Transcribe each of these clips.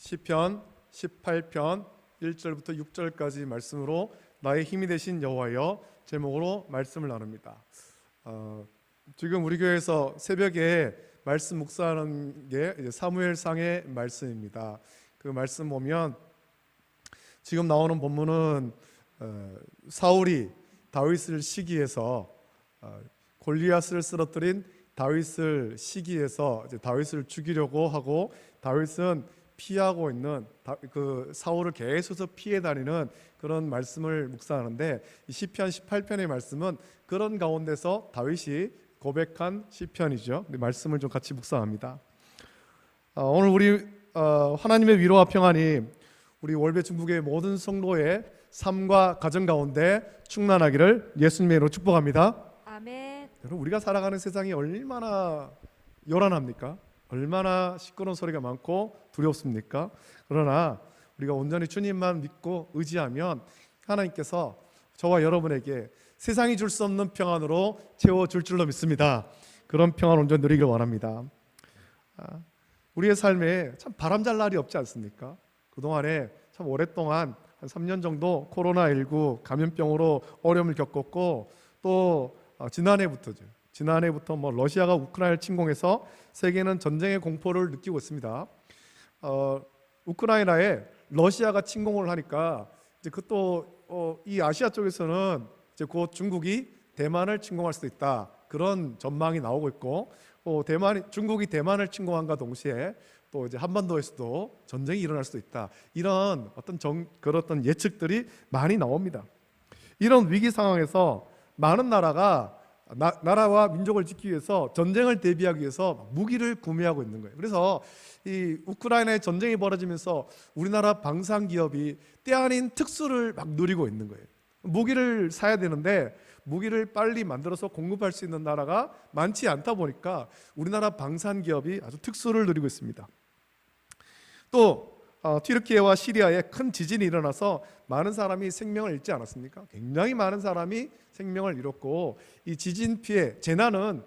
시편 18편 1절부터 6절까지 말씀으로 나의 힘이 되신 여호와여 제목으로 말씀을 나눕니다. 지금 우리 교회에서 새벽에 말씀 묵상하는 게 사무엘상의 말씀입니다. 그 말씀 보면 지금 나오는 본문은 사울이 다윗을 시기해서 골리앗을 쓰러뜨린 다윗을 시기해서 이제 다윗을 죽이려고 하고 다윗은 피하고 있는 그 사울을 계속 피해 다니는 그런 말씀을 묵상하는데 이 시편 18편의 말씀은 그런 가운데서 다윗이 고백한 시편이죠. 말씀을 좀 같이 묵상합니다. 오늘 우리 하나님의 위로와 평안이 우리 월배 중국의 모든 성도의 삶과 가정 가운데 충만하기를 예수님의 이름으로 축복합니다. 아멘. 여러분, 우리가 살아가는 세상이 얼마나 요란합니까? 얼마나 시끄러운 소리가 많고 두렵습니까? 그러나 우리가 온전히 주님만 믿고 의지하면 하나님께서 저와 여러분에게 세상이 줄 수 없는 평안으로 채워줄 줄로 믿습니다. 그런 평안 온전히 누리길 원합니다. 우리의 삶에 참 바람잘 날이 없지 않습니까? 그동안에 참 오랫동안 한 3년 정도 코로나19 감염병으로 어려움을 겪었고 또 지난해부터 러시아가 우크라이나를 침공해서 세계는 전쟁의 공포를 느끼고 있습니다. 우크라이나에 러시아가 침공을 하니까 이제 이 아시아 쪽에서는 이제 곧 중국이 대만을 침공할 수도 있다, 그런 전망이 나오고 있고, 중국이 대만을 침공함과 동시에 또 이제 한반도에서도 전쟁이 일어날 수도 있다, 이런 그런 예측들이 많이 나옵니다. 이런 위기 상황에서 많은 나라와 민족을 지키기 위해서 전쟁을 대비하기 위해서 무기를 구매하고 있는 거예요. 그래서 이 우크라이나에 전쟁이 벌어지면서 우리나라 방산기업이 때 아닌 특수를 막 누리고 있는 거예요. 무기를 사야 되는데 무기를 빨리 만들어서 공급할 수 있는 나라가 많지 않다 보니까 우리나라 방산기업이 아주 특수를 누리고 있습니다. 또 튀르키예와 시리아에 큰 지진이 일어나서 많은 사람이 생명을 잃지 않았습니까? 굉장히 많은 사람이 생명을 잃었고, 이 지진 피해, 재난은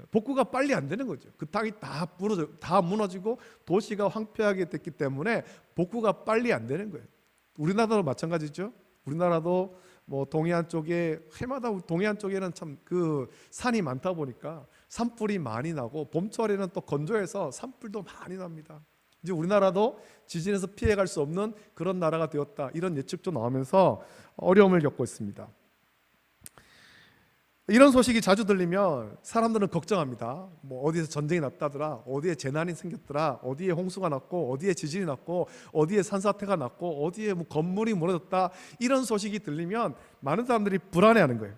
복구가 빨리 안 되는 거죠. 그 땅이 다 무너지고 도시가 황폐하게 됐기 때문에 복구가 빨리 안 되는 거예요. 우리나라도 마찬가지죠. 우리나라도 동해안 쪽에 해마다 동해안 쪽에는 참 그 산이 많다 보니까 산불이 많이 나고, 봄철에는 또 건조해서 산불도 많이 납니다. 이제 우리나라도 지진에서 피해갈 수 없는 그런 나라가 되었다, 이런 예측도 나오면서 어려움을 겪고 있습니다. 이런 소식이 자주 들리면 사람들은 걱정합니다. 어디에서 전쟁이 났다더라, 어디에 재난이 생겼더라, 어디에 홍수가 났고, 어디에 지진이 났고, 어디에 산사태가 났고, 어디에 건물이 무너졌다, 이런 소식이 들리면 많은 사람들이 불안해하는 거예요.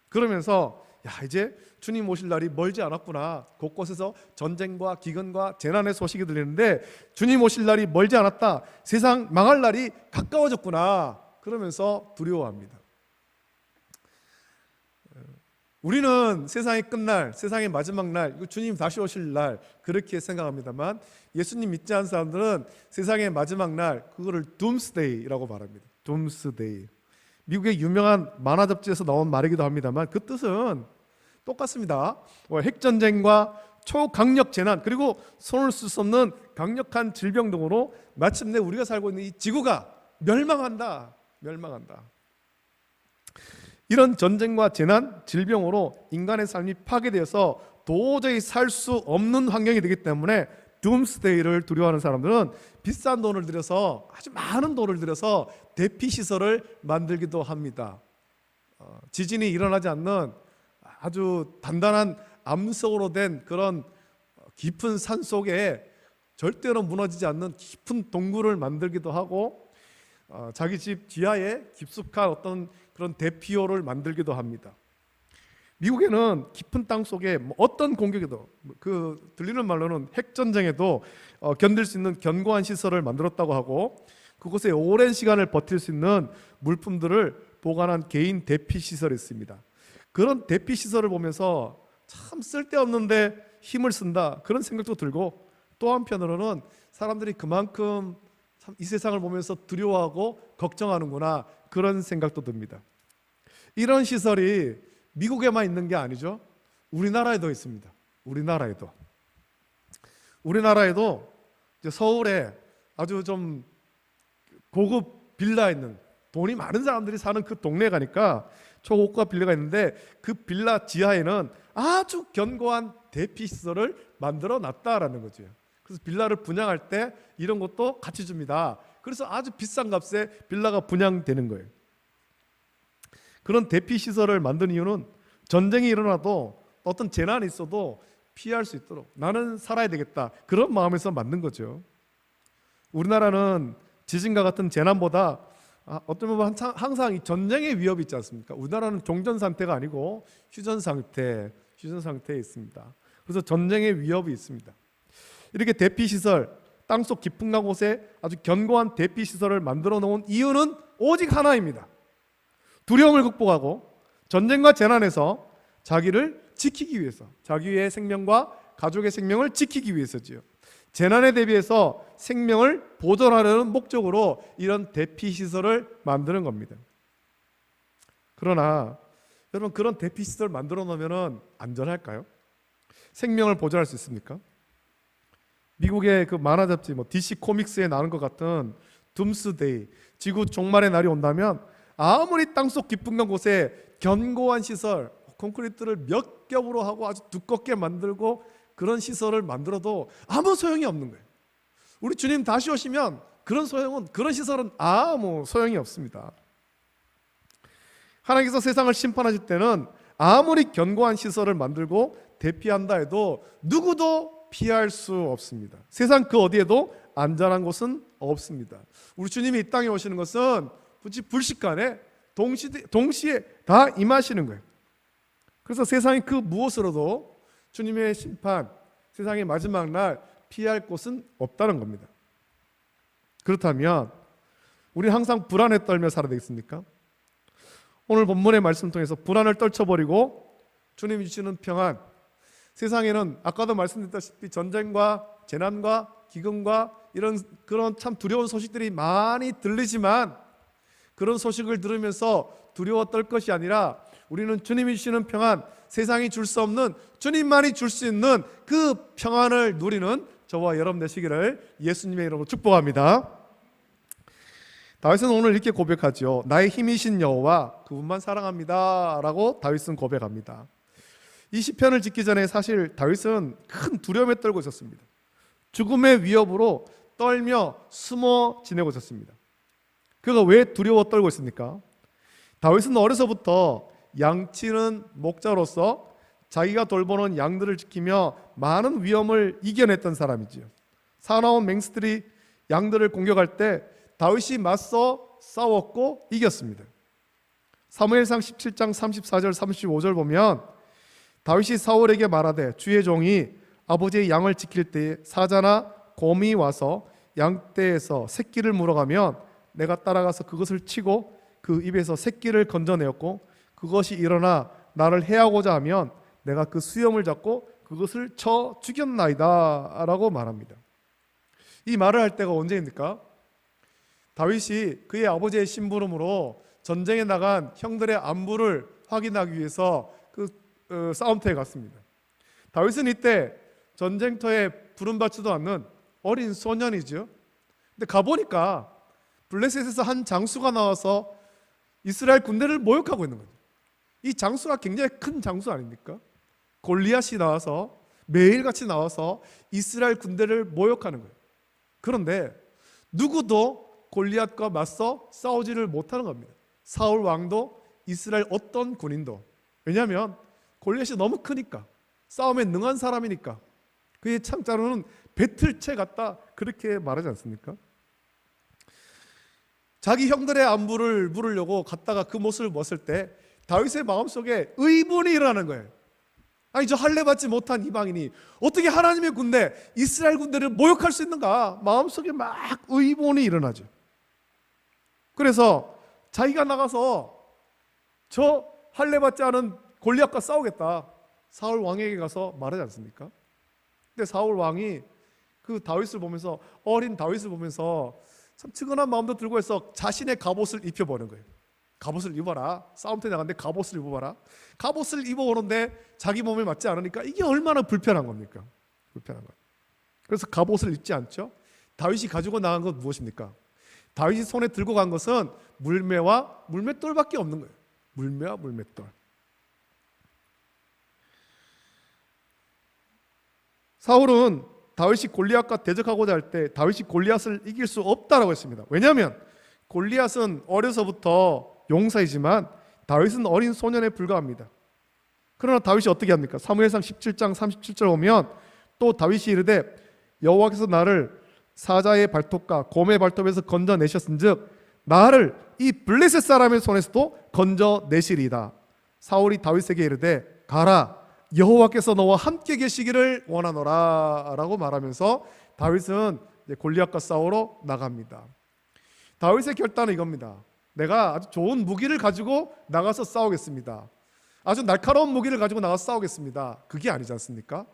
그러면서 이제 주님 오실 날이 멀지 않았구나, 곳곳에서 전쟁과 기근과 재난의 소식이 들리는데 주님 오실 날이 멀지 않았다, 세상 망할 날이 가까워졌구나, 그러면서 두려워합니다. 우리는 세상이 끝날, 세상의 마지막 날, 주님 다시 오실 날, 그렇게 생각합니다만 예수님 믿지 않는 사람들은 세상의 마지막 날, 그거를 둠스데이라고 말합니다. 둠스데이. 미국의 유명한 만화 잡지에서 나온 말이기도 합니다만 그 뜻은 똑같습니다. 핵전쟁과 초강력 재난, 그리고 손을 쓸 수 없는 강력한 질병 등으로 마침내 우리가 살고 있는 이 지구가 멸망한다. 이런 전쟁과 재난, 질병으로 인간의 삶이 파괴되어서 도저히 살 수 없는 환경이 되기 때문에 둠스데이를 두려워하는 사람들은 비싼 돈을 들여서, 아주 많은 돈을 들여서 대피시설을 만들기도 합니다. 지진이 일어나지 않는 아주 단단한 암석으로 된 그런 깊은 산 속에 절대로 무너지지 않는 깊은 동굴을 만들기도 하고, 자기 집 지하에 깊숙한 어떤 그런 대피소를 만들기도 합니다. 미국에는 깊은 땅 속에 어떤 공격에도, 들리는 말로는 핵전쟁에도 견딜 수 있는 견고한 시설을 만들었다고 하고, 그곳에 오랜 시간을 버틸 수 있는 물품들을 보관한 개인 대피시설이 있습니다. 그런 대피시설을 보면서 참 쓸데없는데 힘을 쓴다, 그런 생각도 들고, 또 한편으로는 사람들이 그만큼 참 이 세상을 보면서 두려워하고 걱정하는구나, 그런 생각도 듭니다. 이런 시설이 미국에만 있는 게 아니죠. 우리나라에도 있습니다. 우리나라에도 이제 서울에 아주 좀 고급 빌라 있는 돈이 많은 사람들이 사는 그 동네에 가니까 초고가 빌라가 있는데 그 빌라 지하에는 아주 견고한 대피 시설을 만들어 놨다라는 거죠. 그래서 빌라를 분양할 때 이런 것도 같이 줍니다. 그래서 아주 비싼 값에 빌라가 분양되는 거예요. 그런 대피 시설을 만든 이유는 전쟁이 일어나도 어떤 재난이 있어도 피할 수 있도록 나는 살아야 되겠다, 그런 마음에서 만든 거죠. 우리나라는 지진과 같은 재난보다 어떤 부분 항상 이 전쟁의 위협이 있지 않습니까? 우리나라는 종전 상태가 아니고 휴전 상태에 있습니다. 그래서 전쟁의 위협이 있습니다. 이렇게 대피 시설, 땅속 깊은 곳에 아주 견고한 대피 시설을 만들어 놓은 이유는 오직 하나입니다. 두려움을 극복하고 전쟁과 재난에서 자기를 지키기 위해서, 자기의 생명과 가족의 생명을 지키기 위해서지요. 재난에 대비해서 생명을 보존하려는 목적으로 이런 대피 시설을 만드는 겁니다. 그러나 여러분, 그런 대피 시설 만들어 놓으면 안전할까요? 생명을 보존할 수 있습니까? 미국의 그 만화 잡지 DC 코믹스에 나오는 것 같은 둠스데이, 지구 종말의 날이 온다면 아무리 땅속 깊은 곳에 견고한 시설, 콘크리트를 몇 겹으로 하고 아주 두껍게 만들고 그런 시설을 만들어도 아무 소용이 없는 거예요. 우리 주님 다시 오시면 그런 시설은 아무 소용이 없습니다. 하나님께서 세상을 심판하실 때는 아무리 견고한 시설을 만들고 대피한다 해도 누구도 피할 수 없습니다. 세상 그 어디에도 안전한 곳은 없습니다. 우리 주님이 이 땅에 오시는 것은 불식간에 동시에 다 임하시는 거예요. 그래서 세상이 그 무엇으로도 주님의 심판, 세상의 마지막 날 피할 곳은 없다는 겁니다. 그렇다면 우리 항상 불안에 떨며 살아야 되겠습니까? 오늘 본문의 말씀 통해서 불안을 떨쳐버리고 주님이 주시는 평안, 세상에는 아까도 말씀드렸다시피 전쟁과 재난과 기근과 그런 참 두려운 소식들이 많이 들리지만 그런 소식을 들으면서 두려워 떨 것이 아니라 우리는 주님이 주시는 평안, 세상이 줄 수 없는 주님만이 줄 수 있는 그 평안을 누리는 저와 여러분 되시기를 예수님의 이름으로 축복합니다. 다윗은 오늘 이렇게 고백하죠. 나의 힘이신 여호와 그분만 사랑합니다 라고 다윗은 고백합니다. 이 시편을 짓기 전에 사실 다윗은 큰 두려움에 떨고 있었습니다. 죽음의 위협으로 떨며 숨어 지내고 있었습니다. 그가 왜 두려워 떨고 있습니까? 다윗은 어려서부터 양치는 목자로서 자기가 돌보는 양들을 지키며 많은 위험을 이겨냈던 사람이지요. 사나운 맹수들이 양들을 공격할 때 다윗이 맞서 싸웠고 이겼습니다. 사무엘상 17장 34절 35절 보면 다윗이 사울에게 말하되 주의 종이 아버지의 양을 지킬 때에 사자나 곰이 와서 양떼에서 새끼를 물어가면 내가 따라가서 그것을 치고 그 입에서 새끼를 건져내었고 그것이 일어나 나를 해하고자 하면 내가 그 수염을 잡고 그것을 쳐 죽였나이다 라고 말합니다. 이 말을 할 때가 언제입니까? 다윗이 그의 아버지의 심부름으로 전쟁에 나간 형들의 안부를 확인하기 위해서 그 싸움터에 갔습니다. 다윗은 이때 전쟁터에 부름받지도 않는 어린 소년이죠. 근데 가보니까 블레셋에서 한 장수가 나와서 이스라엘 군대를 모욕하고 있는 거죠. 이 장수가 굉장히 큰 장수 아닙니까? 골리앗이 나와서 매일같이 나와서 이스라엘 군대를 모욕하는 거예요. 그런데 누구도 골리앗과 맞서 싸우지를 못하는 겁니다. 사울 왕도 이스라엘 어떤 군인도. 왜냐하면 골리앗이 너무 크니까, 싸움에 능한 사람이니까. 그의 창자로는 배틀채 같다 그렇게 말하지 않습니까? 자기 형들의 안부를 물으려고 갔다가 그 모습을 봤을 때 다윗의 마음속에 의문이 일어나는 거예요. 아니, 저 할례 받지 못한 이방인이 어떻게 하나님의 군대, 이스라엘 군대를 모욕할 수 있는가? 마음속에 막 의문이 일어나죠. 그래서 자기가 나가서 저 할례 받지 않은 골리앗과 싸우겠다, 사울 왕에게 가서 말하지 않습니까? 근데 사울 왕이 그 다윗을 보면서, 어린 다윗을 보면서 참 측은한 마음도 들고 해서 자신의 갑옷을 입혀보는 거예요. 갑옷을 입어라. 싸움터에 나갔는데 갑옷을 입어봐라. 갑옷을 입어오는데 자기 몸에 맞지 않으니까 이게 얼마나 불편한 겁니까? 불편한 거예요. 그래서 갑옷을 입지 않죠. 다윗이 가지고 나간 것 무엇입니까? 다윗이 손에 들고 간 것은 물매와 물맷돌밖에 없는 거예요. 물매와 물맷돌. 사울은 다윗이 골리앗과 대적하고자 할 때 다윗이 골리앗을 이길 수 없다라고 했습니다. 왜냐하면 골리앗은 어려서부터 용사이지만 다윗은 어린 소년에 불과합니다. 그러나 다윗이 어떻게 합니까? 사무엘상 17장 37절 보면 또 다윗이 이르되 여호와께서 나를 사자의 발톱과 곰의 발톱에서 건져내셨은즉 나를 이 블레셋 사람의 손에서도 건져내시리이다. 사울이 다윗에게 이르되 가라 여호와께서 너와 함께 계시기를 원하노라 라고 말하면서 다윗은 골리앗과 싸우러 나갑니다. 다윗의 결단은 이겁니다. 내가 아주 좋은 무기를 가지고 나가서 싸우겠습니다. 아주 날카로운 무기를 가지고 나가서 싸우겠습니다. 그게 아니지 않습니까?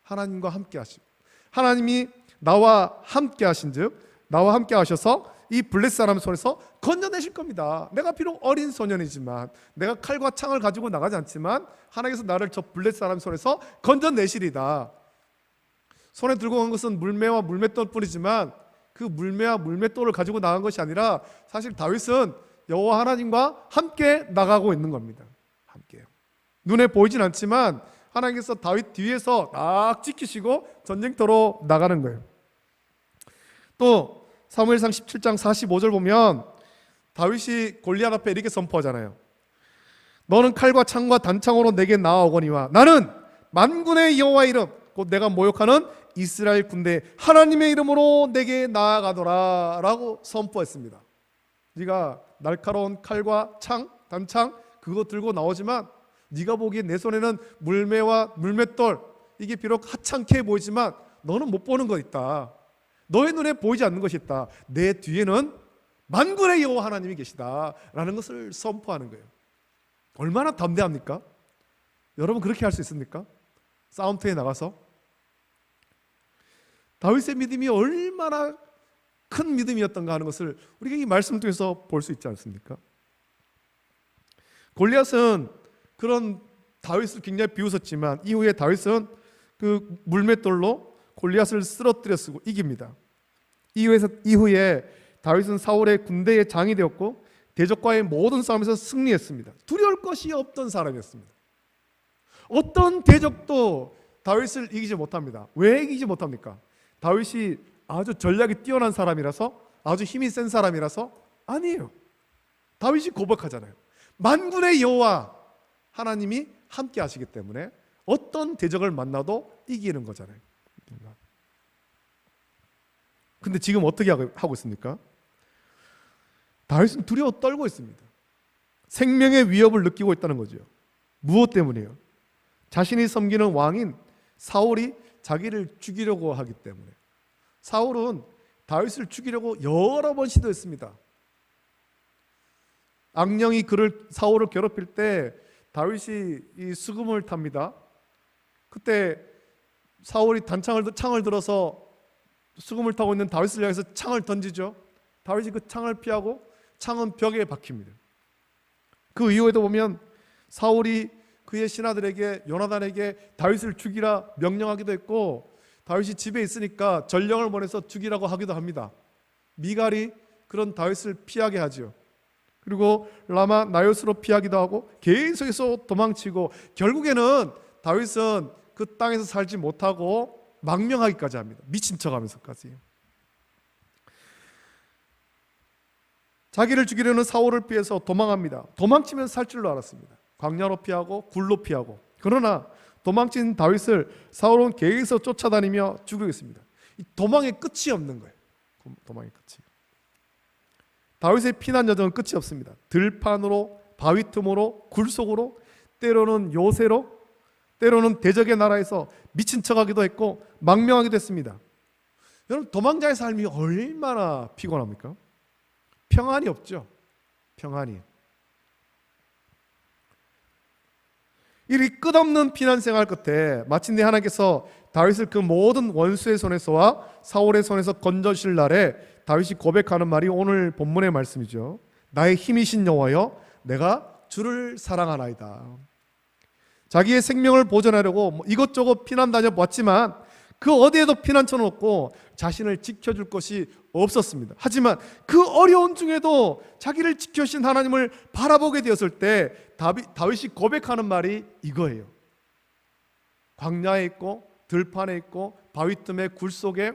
하나님과 함께 하시고 하나님이 나와 함께 하신즉 나와 함께 하셔서 이 블레셋 사람 손에서 건져내실 겁니다. 내가 비록 어린 소년이지만 내가 칼과 창을 가지고 나가지 않지만 하나님께서 나를 저 블레셋 사람 손에서 건져내시리다. 손에 들고 간 것은 물매와 물맷돌 뿐이지만 그 물매와 물맷돌을 가지고 나간 것이 아니라 사실 다윗은 여호와 하나님과 함께 나가고 있는 겁니다. 함께요. 눈에 보이진 않지만 하나님께서 다윗 뒤에서 딱 지키시고 전쟁터로 나가는 거예요. 또 사무엘상 17장 45절 보면 다윗이 골리앗 앞에 이렇게 선포하잖아요. 너는 칼과 창과 단창으로 내게 나아오거니와 나는 만군의 여호와의 이름 곧 내가 모욕하는 이스라엘 군대 하나님의 이름으로 내게 나아가노라 라고 선포했습니다. 네가 날카로운 칼과 창, 단창 그거 들고 나오지만 네가 보기에 내 손에는 물매와 물맷돌 이게 비록 하찮게 보이지만 너는 못 보는 거 있다. 너의 눈에 보이지 않는 것이 있다. 내 뒤에는 만군의 여호와 하나님이 계시다 라는 것을 선포하는 거예요. 얼마나 담대합니까? 여러분 그렇게 할 수 있습니까? 싸움터에 나가서 다윗의 믿음이 얼마나 큰 믿음이었던가 하는 것을 우리가 이 말씀 통해서 볼 수 있지 않습니까? 골리앗은 그런 다윗을 굉장히 비웃었지만 이후에 다윗은 그 물맷돌로 골리앗을 쓰러뜨려 쓰고 이깁니다. 이후에 다윗은 사울의 군대의 장이 되었고 대적과의 모든 싸움에서 승리했습니다. 두려울 것이 없던 사람이었습니다. 어떤 대적도 다윗을 이기지 못합니다. 왜 이기지 못합니까? 다윗이 아주 전략이 뛰어난 사람이라서 아주 힘이 센 사람이라서 아니에요. 다윗이 고백하잖아요. 만군의 여호와 하나님이 함께 하시기 때문에 어떤 대적을 만나도 이기는 거잖아요. 근데 지금 어떻게 하고 있습니까? 다윗은 두려워 떨고 있습니다. 생명의 위협을 느끼고 있다는 거죠. 무엇 때문에요? 자신이 섬기는 왕인 사울이 자기를 죽이려고 하기 때문에. 사울은 다윗을 죽이려고 여러 번 시도했습니다. 악령이 사울을 괴롭힐 때 다윗이 이 수금을 탑니다. 그때 사울이 창을 들어서 수금을 타고 있는 다윗을 향해서 창을 던지죠. 다윗이 그 창을 피하고 창은 벽에 박힙니다. 그 이후에도 보면 사울이 그의 신하들에게 요나단에게 다윗을 죽이라 명령하기도 했고 다윗이 집에 있으니까 전령을 보내서 죽이라고 하기도 합니다. 미갈이 그런 다윗을 피하게 하죠. 그리고 라마 나요스로 피하기도 하고 계속해서 도망치고 결국에는 다윗은 그 땅에서 살지 못하고 망명하기까지 합니다. 미친 척하면서까지. 자기를 죽이려는 사울을 피해서 도망합니다. 도망치면 살 줄로 알았습니다. 광야로 피하고 굴로 피하고. 그러나 도망친 다윗을 사울은 계속 쫓아다니며 죽이고 있습니다. 이 도망의 끝이 없는 거예요. 도망의 끝이. 다윗의 피난 여정은 끝이 없습니다. 들판으로, 바위 틈으로, 굴 속으로, 때로는 요새로, 때로는 대적의 나라에서 미친 척하기도 했고 망명하기도 했습니다. 여러분 도망자의 삶이 얼마나 피곤합니까? 평안이 없죠. 평안이. 이 끝없는 피난 생활 끝에 마침내 하나님께서 다윗을 그 모든 원수의 손에서와 사울의 손에서 건져주실 날에 다윗이 고백하는 말이 오늘 본문의 말씀이죠. 나의 힘이신 여호와여 내가 주를 사랑하나이다. 자기의 생명을 보존하려고 이것저것 피난 다녀봤지만 그 어디에도 피난처는 없고 자신을 지켜줄 것이 없었습니다. 하지만 그 어려운 중에도 자기를 지켜주신 하나님을 바라보게 되었을 때 다윗이 고백하는 말이 이거예요. 광야에 있고 들판에 있고 바위 틈에 굴 속에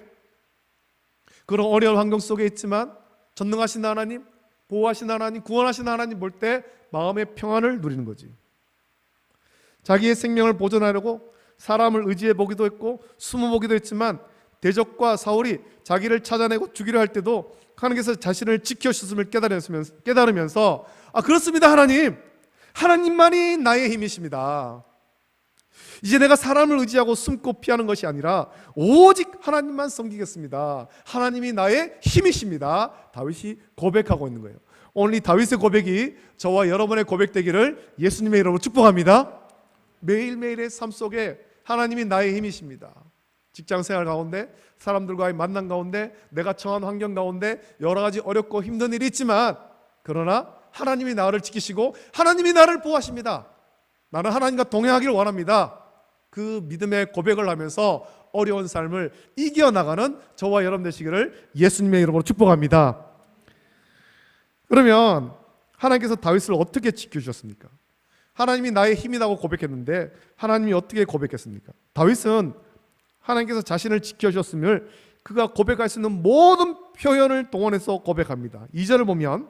그런 어려운 환경 속에 있지만 전능하신 하나님, 보호하신 하나님, 구원하신 하나님 볼 때 마음의 평안을 누리는 거지. 자기의 생명을 보존하려고 사람을 의지해 보기도 했고 숨어 보기도 했지만 대적과 사울이 자기를 찾아내고 죽이려 할 때도 하나님께서 자신을 지켜주셨음을 깨달으면서 그렇습니다 하나님, 하나님만이 나의 힘이십니다. 이제 내가 사람을 의지하고 숨고 피하는 것이 아니라 오직 하나님만 섬기겠습니다. 하나님이 나의 힘이십니다. 다윗이 고백하고 있는 거예요. 오늘 이 다윗의 고백이 저와 여러분의 고백되기를 예수님의 이름으로 축복합니다. 매일매일의 삶 속에 하나님이 나의 힘이십니다. 직장생활 가운데, 사람들과의 만남 가운데, 내가 처한 환경 가운데 여러 가지 어렵고 힘든 일이 있지만 그러나 하나님이 나를 지키시고 하나님이 나를 보호하십니다. 나는 하나님과 동행하기를 원합니다. 그 믿음의 고백을 하면서 어려운 삶을 이겨나가는 저와 여러분 되시기를 예수님의 이름으로 축복합니다. 그러면 하나님께서 다윗을 어떻게 지켜주셨습니까? 하나님이 나의 힘이라고 고백했는데 하나님이 어떻게 고백했습니까? 다윗은 하나님께서 자신을 지켜주셨음을 그가 고백할 수 있는 모든 표현을 동원해서 고백합니다. 2절을 보면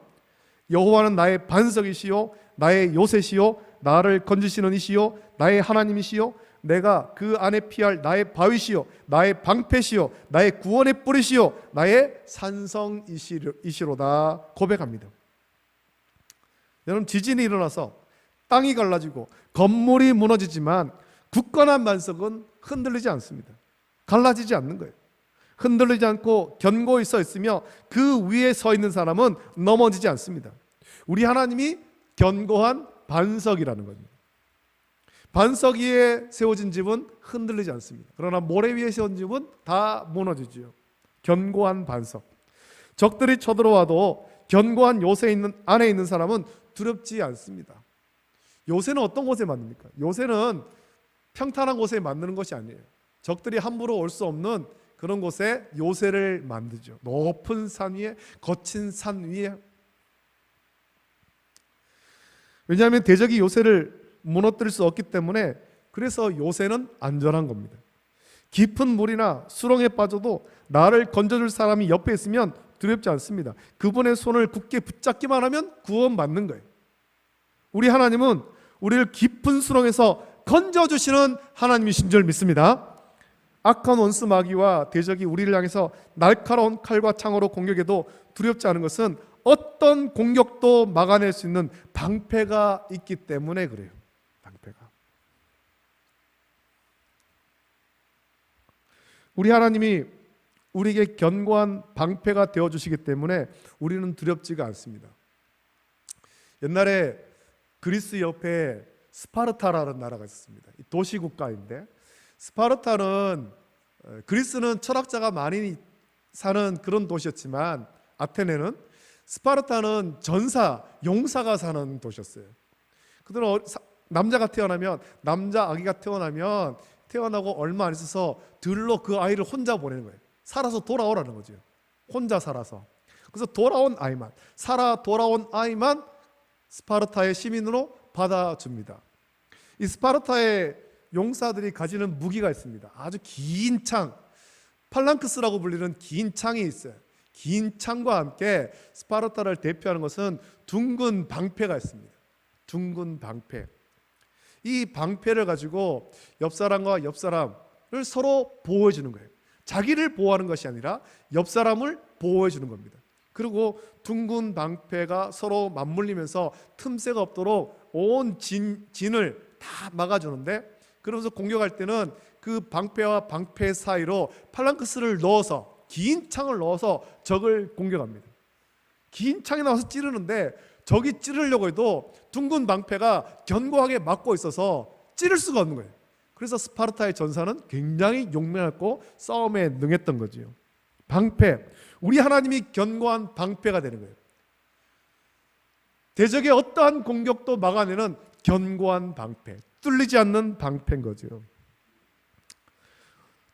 여호와는 나의 반석이시요 나의 요새시요 나를 건지시는 이시요 나의 하나님이시요 내가 그 안에 피할 나의 바위시요 나의 방패시요 나의 구원의 뿌리시요 나의 산성이시로다 고백합니다. 여러분, 지진이 일어나서 땅이 갈라지고 건물이 무너지지만 굳건한 반석은 흔들리지 않습니다. 갈라지지 않는 거예요. 흔들리지 않고 견고히 서 있으며 그 위에 서 있는 사람은 넘어지지 않습니다. 우리 하나님이 견고한 반석이라는 겁니다. 반석 위에 세워진 집은 흔들리지 않습니다. 그러나 모래 위에 세운 집은 다 무너지죠. 견고한 반석. 적들이 쳐들어와도 견고한 요새 안에 있는 사람은 두렵지 않습니다. 요새는 어떤 곳에 만듭니까? 요새는 평탄한 곳에 만드는 것이 아니에요. 적들이 함부로 올 수 없는 그런 곳에 요새를 만들죠. 높은 산 위에, 거친 산 위에. 왜냐하면 대적이 요새를 무너뜨릴 수 없기 때문에 그래서 요새는 안전한 겁니다. 깊은 물이나 수렁에 빠져도 나를 건져줄 사람이 옆에 있으면 두렵지 않습니다. 그분의 손을 굳게 붙잡기만 하면 구원받는 거예요. 우리 하나님은 우리를 깊은 수렁에서 건져주시는 하나님이신 줄 믿습니다. 악한 원수 마귀와 대적이 우리를 향해서 날카로운 칼과 창으로 공격해도 두렵지 않은 것은 어떤 공격도 막아낼 수 있는 방패가 있기 때문에 그래요. 방패가. 우리 하나님이 우리에게 견고한 방패가 되어주시기 때문에 우리는 두렵지가 않습니다. 옛날에 그리스 옆에 스파르타라는 나라가 있었습니다. 도시국가인데 스파르타는 그리스는 철학자가 많이 사는 그런 도시였지만 아테네는 스파르타는 전사, 용사가 사는 도시였어요. 그들은 남자가 태어나면 남자 아기가 태어나고 얼마 안 있어서 들로 그 아이를 혼자 보내는 거예요. 살아서 돌아오라는 거죠. 혼자 살아서. 그래서 돌아온 아이만 스파르타의 시민으로 받아줍니다. 이 스파르타의 용사들이 가지는 무기가 있습니다. 아주 긴 창, 팔랑크스라고 불리는 긴 창이 있어요. 긴 창과 함께 스파르타를 대표하는 것은 둥근 방패가 있습니다. 둥근 방패. 이 방패를 가지고 옆 사람과 옆 사람을 서로 보호해 주는 거예요. 자기를 보호하는 것이 아니라 옆 사람을 보호해 주는 겁니다. 그리고 둥근 방패가 서로 맞물리면서 틈새가 없도록 온 진을 다 막아주는데, 그러면서 공격할 때는 그 방패와 방패 사이로 팔랑크스를 넣어서, 긴 창을 넣어서 적을 공격합니다. 긴 창이 나와서 찌르는데 적이 찌르려고 해도 둥근 방패가 견고하게 막고 있어서 찌를 수가 없는 거예요. 그래서 스파르타의 전사는 굉장히 용맹했고 싸움에 능했던 거지요. 방패, 우리 하나님이 견고한 방패가 되는 거예요. 대적의 어떠한 공격도 막아내는 견고한 방패, 뚫리지 않는 방패인 거죠.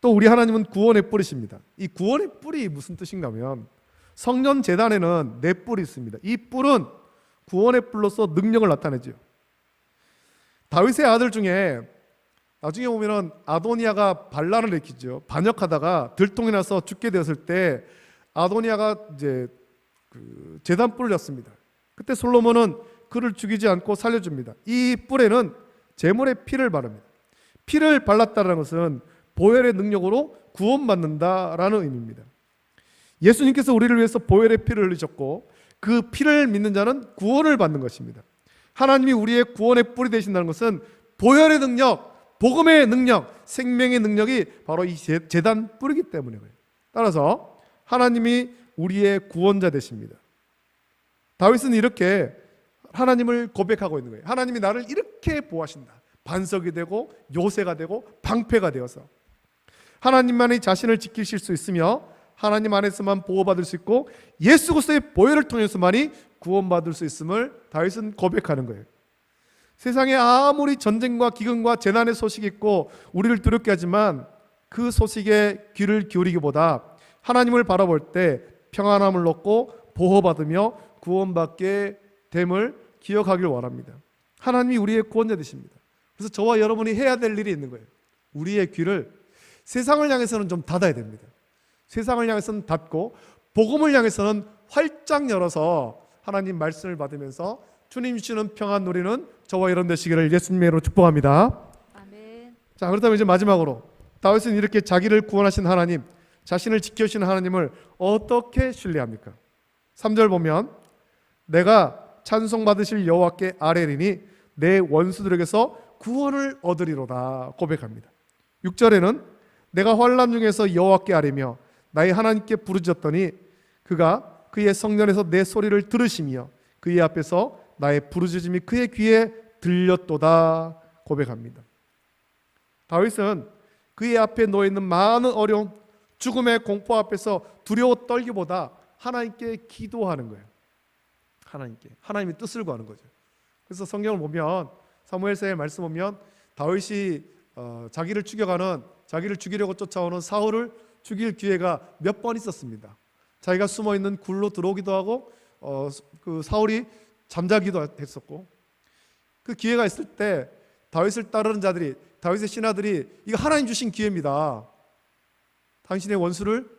또 우리 하나님은 구원의 뿌리십니다. 이 구원의 뿔이 무슨 뜻인가 하면 성전 제단에는 네 뿔이 있습니다. 이 뿔은 구원의 뿔로서 능력을 나타내죠. 다윗의 아들 중에 나중에 보면은 아도니아가 반란을 일으키죠. 반역하다가 들통이 나서 죽게 되었을 때 아도니아가 이제 그 제단 뿔을 렸습니다. 그때 솔로몬은 그를 죽이지 않고 살려줍니다. 이 뿔에는 제물의 피를 바릅니다. 피를 발랐다는 것은 보혈의 능력으로 구원받는다라는 의미입니다. 예수님께서 우리를 위해서 보혈의 피를 흘리셨고 그 피를 믿는 자는 구원을 받는 것입니다. 하나님이 우리의 구원의 뿔이 되신다는 것은 보혈의 능력, 복음의 능력, 생명의 능력이 바로 이 제단 뿔이기 때문에 그래요. 따라서 하나님이 우리의 구원자 되십니다. 다윗은 이렇게 하나님을 고백하고 있는 거예요. 하나님이 나를 이렇게 보호하신다. 반석이 되고 요새가 되고 방패가 되어서 하나님만이 자신을 지키실 수 있으며 하나님 안에서만 보호받을 수 있고 예수 그리스도의 보혈을 통해서만이 구원받을 수 있음을 다윗은 고백하는 거예요. 세상에 아무리 전쟁과 기근과 재난의 소식이 있고 우리를 두렵게 하지만 그 소식에 귀를 기울이기보다 하나님을 바라볼 때 평안함을 얻고 보호받으며 구원받게 됨을 기억하길 원합니다. 하나님이 우리의 구원자 되십니다. 그래서 저와 여러분이 해야 될 일이 있는 거예요. 우리의 귀를 세상을 향해서는 좀 닫아야 됩니다. 세상을 향해서는 닫고 복음을 향해서는 활짝 열어서 하나님 말씀을 받으면서 주님 주시는 평안 누리는 저와 여러분 되시기를 예수님의 이름으로 축복합니다. 아멘. 자, 그렇다면 이제 마지막으로 다윗은 이렇게 자기를 구원하신 하나님, 자신을 지켜주시는 하나님을 어떻게 신뢰합니까? 3절 보면 내가 찬송받으실 여호와께 아뢰리니 내 원수들에게서 구원을 얻으리로다 고백합니다. 6절에는 내가 환난 중에서 여호와께 아뢰며 나의 하나님께 부르짖었더니 그가 그의 성전에서 내 소리를 들으시며 그의 앞에서 나의 부르짖음이 그의 귀에 들렸도다 고백합니다. 다윗은 그의 앞에 놓여 있는 많은 어려움, 죽음의 공포 앞에서 두려워 떨기보다 하나님께 기도하는 거예요. 하나님의 뜻을 구하는 거죠. 그래서 성경을 보면 사무엘서의 말씀 보면 다윗이 자기를 죽이려고 쫓아오는 사울을 죽일 기회가 몇 번 있었습니다. 자기가 숨어 있는 굴로 들어오기도 하고 그 사울이 잠자기도 했었고 그 기회가 있을 때 다윗을 따르는 자들이 다윗의 신하들이 이거 하나님 주신 기회입니다. 당신의 원수를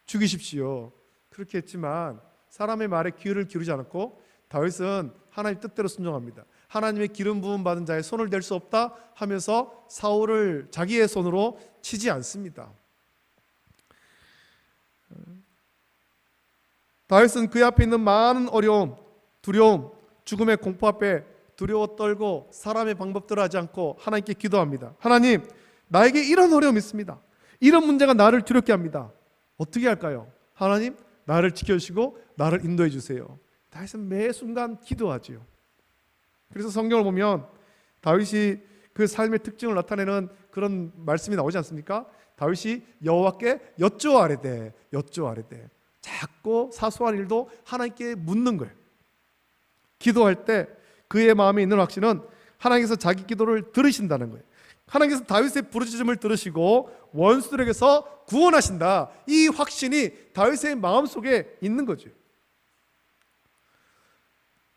죽이십시오. 그렇게 했지만 사람의 말에 귀를 기울이지 않았고 다윗은 하나님 뜻대로 순종합니다. 하나님의 기름 부음 받은 자의 손을 댈 수 없다 하면서 사울을 자기의 손으로 치지 않습니다. 다윗은 그의 앞에 있는 많은 어려움, 두려움, 죽음의 공포 앞에 두려워 떨고 사람의 방법대로 하지 않고 하나님께 기도합니다. 하나님, 나에게 이런 어려움이 있습니다. 이런 문제가 나를 두렵게 합니다. 어떻게 할까요? 하나님, 나를 지켜주시고 나를 인도해 주세요. 다윗은 매 순간 기도하지요. 그래서 성경을 보면 다윗이 그 삶의 특징을 나타내는 그런 말씀이 나오지 않습니까? 다윗이 여호와께 여쭈아뢰되 작고 사소한 일도 하나님께 묻는 거예요. 기도할 때 그의 마음에 있는 확신은 하나님께서 자기 기도를 들으신다는 거예요. 하나님께서 다윗의 부르짖음을 들으시고 원수들에게서 구원하신다. 이 확신이 다윗의 마음속에 있는 거죠.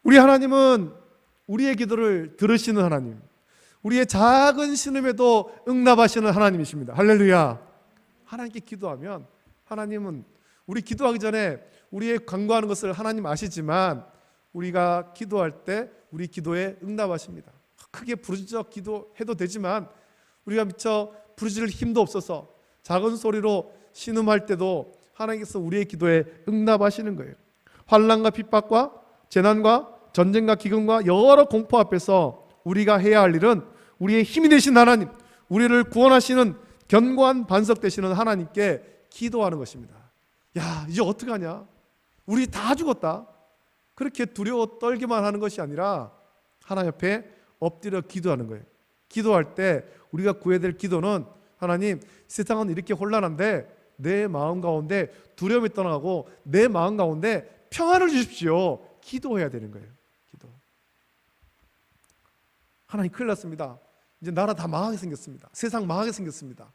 우리 하나님은 우리의 기도를 들으시는 하나님, 우리의 작은 신음에도 응답하시는 하나님이십니다. 할렐루야. 하나님께 기도하면 하나님은 우리 기도하기 전에 우리의 간구하는 것을 하나님 아시지만 우리가 기도할 때 우리 기도에 응답하십니다. 크게 부르짖어 기도해도 되지만 우리가 미처 부르짖을 힘도 없어서 작은 소리로 신음할 때도 하나님께서 우리의 기도에 응답하시는 거예요. 환난과 핍박과 재난과 전쟁과 기근과 여러 공포 앞에서 우리가 해야 할 일은 우리의 힘이 되신 하나님, 우리를 구원하시는 견고한 반석 되시는 하나님께 기도하는 것입니다. 야, 이제 어떡하냐? 우리 다 죽었다. 그렇게 두려워 떨기만 하는 것이 아니라 하나님 앞에 엎드려 기도하는 거예요. 기도할 때 우리가 구해야 될 기도는 하나님, 세상은 이렇게 혼란한데 내 마음 가운데 두려움이 떠나가고 내 마음 가운데 평안을 주십시오. 기도해야 되는 거예요. 기도. 하나님 큰일 났습니다. 이제 나라 다 망하게 생겼습니다. 세상 망하게 생겼습니다.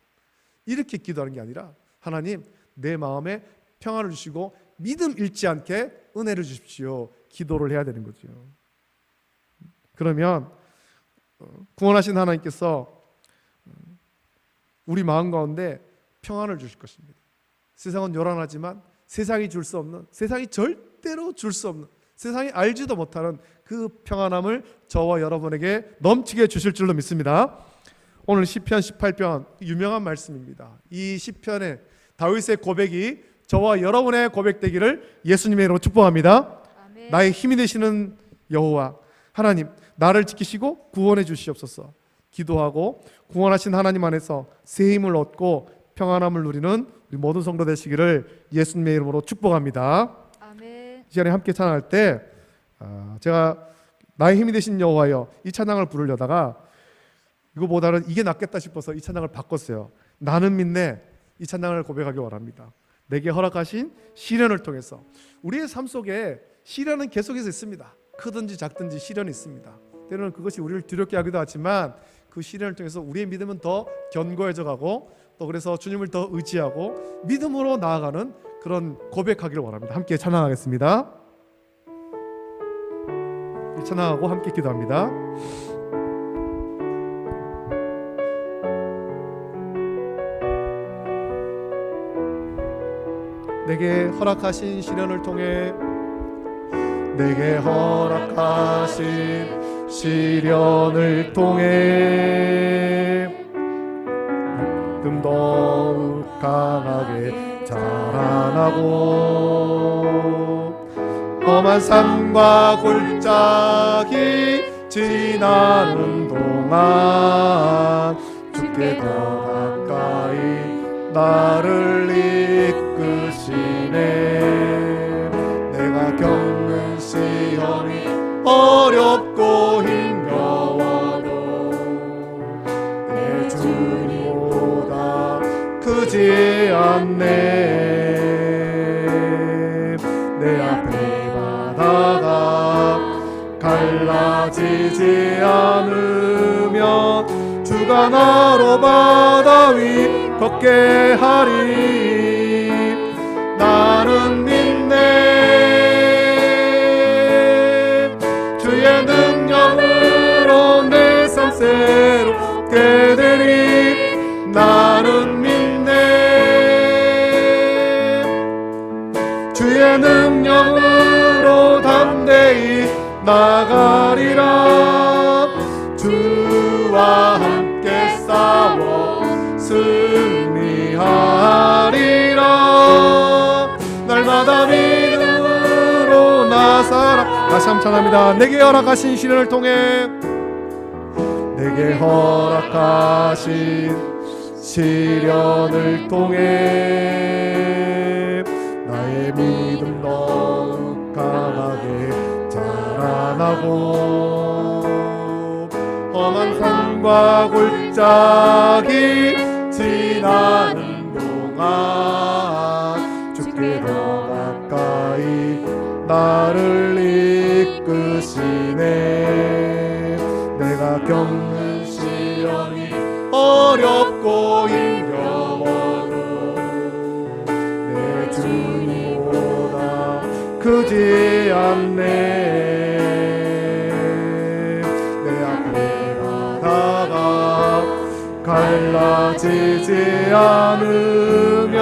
이렇게 기도하는 게 아니라 하나님 내 마음에 평안을 주시고 믿음 잃지 않게 은혜를 주십시오. 기도를 해야 되는 거죠. 그러면 구원하신 하나님께서 우리 마음 가운데 평안을 주실 것입니다. 세상은 요란하지만 세상이 줄 수 없는, 세상이 절대로 줄 수 없는, 세상이 알지도 못하는 그 평안함을 저와 여러분에게 넘치게 주실 줄로 믿습니다. 오늘 시편 18편 유명한 말씀입니다. 이 시편에 다윗의 고백이 저와 여러분의 고백되기를 예수님의 이름으로 축복합니다. 아멘. 나의 힘이 되시는 여호와 하나님, 나를 지키시고 구원해 주시옵소서. 기도하고 구원하신 하나님 안에서 새 힘을 얻고 평안함을 누리는 우리 모든 성도 되시기를 예수님의 이름으로 축복합니다. 아멘. 이 시간에 함께 찬양할 때 제가 나의 힘이 되신 여호와여 이 찬양을 부르려다가 이거보다는 이게 낫겠다 싶어서 이 찬양을 바꿨어요. 나는 믿네, 이 찬양을 고백하기 원합니다. 내게 허락하신 시련을 통해서 우리의 삶 속에 시련은 계속해서 있습니다. 크든지 작든지 시련이 있습니다. 때로는 그것이 우리를 두렵게 하기도 하지만 그 시련을 통해서 우리의 믿음은 더 견고해져 가고 또 그래서 주님을 더 의지하고 믿음으로 나아가는 그런 고백하기를 원합니다. 함께 찬양하겠습니다. 찬양하고 함께 기도합니다. 내게 허락하신 시련을 통해 내게 허락하신 시련을 통해 믿음 더욱 강하게 자라나고 험한 산과 골짜기 지나는 동안 주께 더 가까이 나를 이끄시네. 내가 겪는 시험이 어렵고 힘겨워도 내 주님보다 크지 않네. 내 앞에 바다가 갈라지지 않으면 주가 나로 바다 위 걷게 하리. 나는 믿네. 주의 능력으로 내 삶 새롭게 되리. 나는 믿네. 주의 능력으로 담대히 나가리라. 주와 함께 싸워 승리하리라. 날마다 믿음으로 나서라. 다시 한번 찬양합니다. 내게 허락하신 시련을 통해 내게 허락하신 시련을 통해 나의 믿음 더욱 강하게 자라나고 험한 산과 골짜기 지나는 동안 주께 더 가까이 나를 이끄시네. 내가 겪는 시련이 어렵고 힘겨워도 내 주님보다 크지 않네. 갈라지지 않으면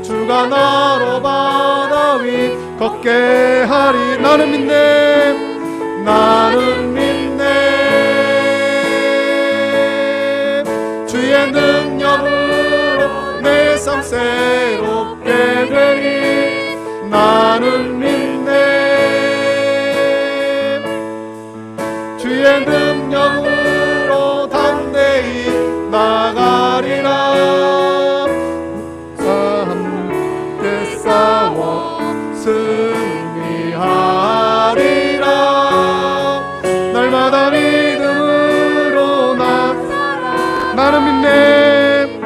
주가 나로 바다 위 걷게 하리. 나는 믿네. 나는 믿네. 주의 능력으로 내 삶 새롭게 되리. 나는 믿네. 주의 능력으로 담대히 나가리라. 함께 싸워 승리하리라. 날마다 믿음으로 나는 믿네.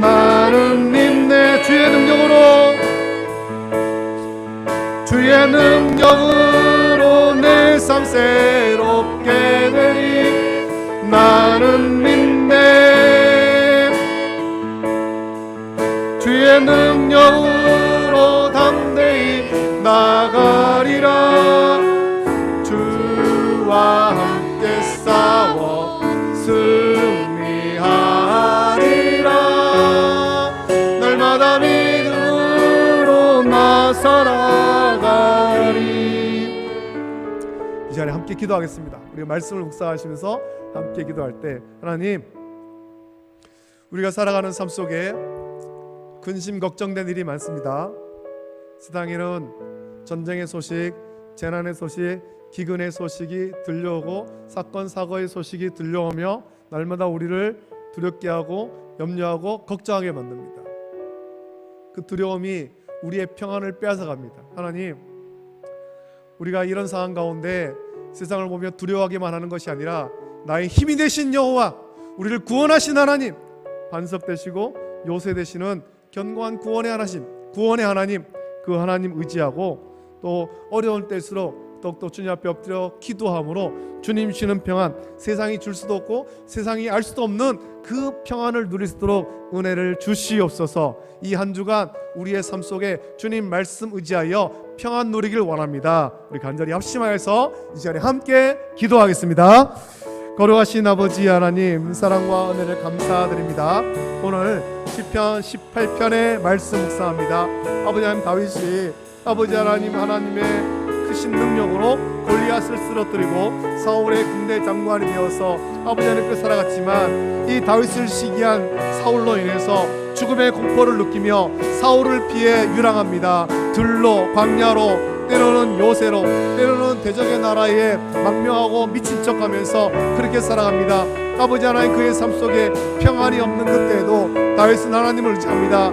나는 믿네. 주의 능력으로 내 삶 새롭게 되리. 나는 믿네. 주의 능력으로 담대히 나가리라. 주와 함께 싸워 승리하리라. 날마다 믿음으로 나서나가리. 이 시간에 함께 기도하겠습니다. 우리가 말씀을 묵상하시면서 함께 기도할 때, 하나님, 우리가 살아가는 삶 속에 근심 걱정된 일이 많습니다. 세상에는 전쟁의 소식, 재난의 소식, 기근의 소식이 들려오고 사건 사고의 소식이 들려오며 날마다 우리를 두렵게 하고 염려하고 걱정하게 만듭니다. 그 두려움이 우리의 평안을 빼앗아갑니다. 하나님, 우리가 이런 상황 가운데 세상을 보며 두려워하기만 하는 것이 아니라 나의 힘이 되신 여호와, 우리를 구원하신 하나님, 반석 되시고 요새 되시는 견고한 구원의 하나님, 그 하나님 의지하고 또 어려운 때일수록 더욱더 주님 앞에 엎드려 기도함으로 주님 주시는 평안, 세상이 줄 수도 없고 세상이 알 수도 없는 그 평안을 누릴 수 있도록 은혜를 주시옵소서. 이 한 주간 우리의 삶 속에 주님 말씀 의지하여 평안 누리길 원합니다. 우리 간절히 합심하여서 이 시간에 함께 기도하겠습니다. 거룩하신 아버지 하나님, 사랑과 은혜를 감사드립니다. 오늘 시편 18편의 말씀 묵상합니다. 아버지 하나님, 다윗이 아버지 하나님의 크신 능력으로 골리앗을 쓰러뜨리고 사울의 군대 장관이 되어서 아버지 하나님께 살아갔지만, 이 다윗을 시기한 사울로 인해서 죽음의 공포를 느끼며 사울을 피해 유랑합니다. 들로, 광야로, 때로는 요새로, 때로는 대적의 나라에 망명하고 미친 척하면서 그렇게 살아갑니다. 아버지 하나님, 그의 삶 속에 평안이 없는 그때에도 다윗은 하나님을 의지합니다.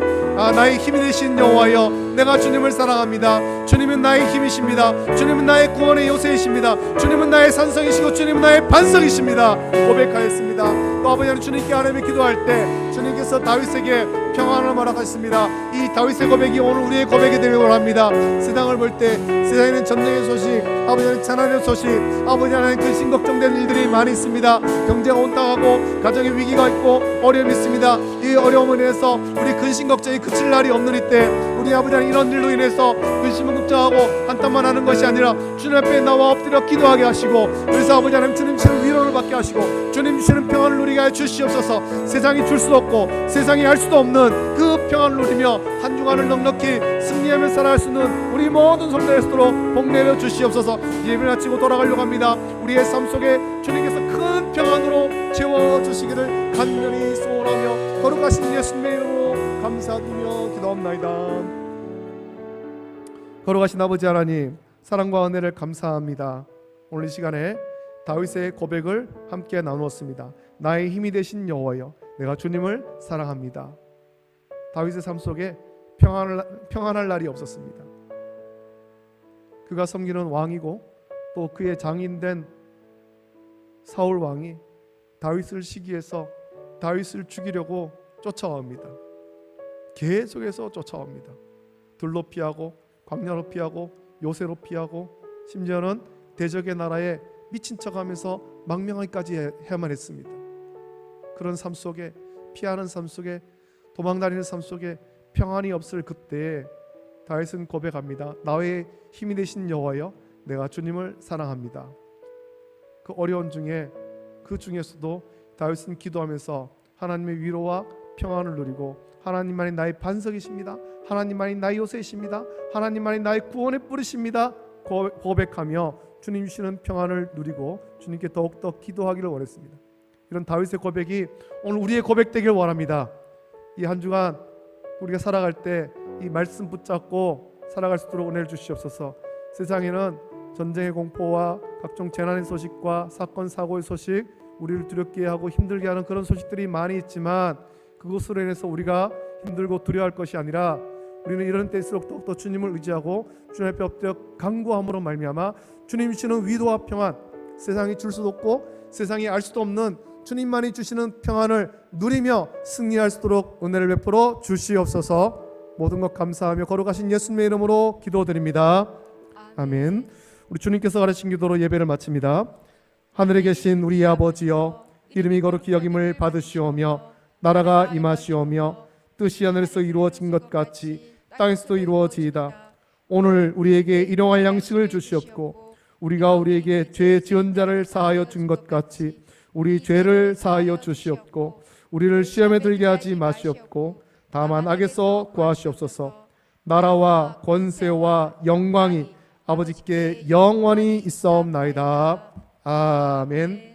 나의 힘이 되신 여호와여, 내가 주님을 사랑합니다. 주님은 나의 힘이십니다. 주님은 나의 구원의 요새이십니다. 주님은 나의 산성이시고 주님은 나의 반석이십니다. 고백하였습니다. 또 아버지 하나님, 주님께 하나님의 기도할 때 주님께서 다윗에게 평안을 허락하셨습니다. 이 다윗의 고백이 오늘 우리의 고백이 되길 원합니다. 세상을 볼 때 세상에는 전쟁의 소식, 아버지 하나님 재난의 소식, 아버지 하나님 근심 걱정된 일들이 많이 있습니다. 경제가 온당하고 가정의 위기가 있고 어려움이 있습니다. 이 어려움을 인해서 우리 근심 걱정이 그칠 날이 없는 이때, 우리 아버지 하나님 이런 일로 인해서 근심을 걱정하고 한탄만 하는 것이 아니라 주님 앞에 나와 엎드려 기도하게 하시고, 그래서 아버지 하나님 주님 주시는 위로를 받게 하시고 주님 주시는 평안을 누리게 하여 주시옵소서. 세상이 줄 수도 없고 세상이 알 수도 없는 그 평안을 누리며 한 주간을 넉넉히 승리하며 살아갈 수 있는 우리 모든 성도들 되도록 복내려 주시옵소서. 예배를 마치고 돌아가려고 합니다. 우리의 삶 속에 주님께서 큰 평안으로 채워주시기를 간절히 소원하며 거룩하신 예수님의 이름으로 감사드리며 기도합나이다. 거룩하신 아버지 하나님, 사랑과 은혜를 감사합니다. 오늘 이 시간에 다윗의 고백을 함께 나누었습니다. 나의 힘이 되신 여호와여, 내가 주님을 사랑합니다. 다윗의 삶 속에 평안할 날이 없었습니다. 그가 섬기는 왕이고 또 그의 장인된 사울 왕이 다윗을 시기해서 다윗을 죽이려고 쫓아옵니다. 계속해서 쫓아옵니다. 들로 피하고 광야로 피하고 요새로 피하고 심지어는 대적의 나라에 미친 척하면서 망명하기까지 해야만 했습니다. 그런 삶 속에, 피하는 삶 속에, 도망다니는 삶 속에 평안이 없을 그때에 다윗은 고백합니다. 나의 힘이 되신 여호와여, 내가 주님을 사랑합니다. 그 어려운 중에, 그 중에서도 다윗은 기도하면서 하나님의 위로와 평안을 누리고, 하나님만이 나의 반석이십니다. 하나님만이 나의 요새이십니다. 하나님만이 나의 구원의 뿌리십니다. 고백하며 주님 주시는 평안을 누리고 주님께 더욱더 기도하기를 원했습니다. 이런 다윗의 고백이 오늘 우리의 고백 되길 원합니다. 이 한 주간 우리가 살아갈 때 이 말씀 붙잡고 살아갈 수 있도록 은혜를 주시옵소서. 세상에는 전쟁의 공포와 각종 재난의 소식과 사건 사고의 소식, 우리를 두렵게 하고 힘들게 하는 그런 소식들이 많이 있지만, 그것으로 인해서 우리가 힘들고 두려워할 것이 아니라 우리는 이런 때일수록 더욱더 주님을 의지하고 주님 앞에 엎드려 간구함으로 말미암아 주님 주시는 위로와 평안, 세상이 줄 수도 없고 세상이 알 수도 없는 주님만이 주시는 평안을 누리며 승리할 수 있도록 은혜를 베풀어 주시옵소서. 모든 것 감사하며 거룩하신 예수님의 이름으로 기도드립니다. 아멘. 우리 주님께서 가르친 기도로 예배를 마칩니다. 하늘에 계신 우리 아버지여, 이름이 거룩히 여김을 받으시오며 나라가 임하시오며 뜻이 하늘에서 이루어진 것 같이 땅에서도 이루어지이다. 오늘 우리에게 일용할 양식을 주시옵고 우리가 우리에게 죄 지은 자를 사하여 준 것 같이 우리 죄를 사하여 주시옵고 우리를 시험에 들게 하지 마시옵고 다만 악에서 구하시옵소서. 나라와 권세와 영광이 아버지께 영원히 있사옵나이다. 아멘.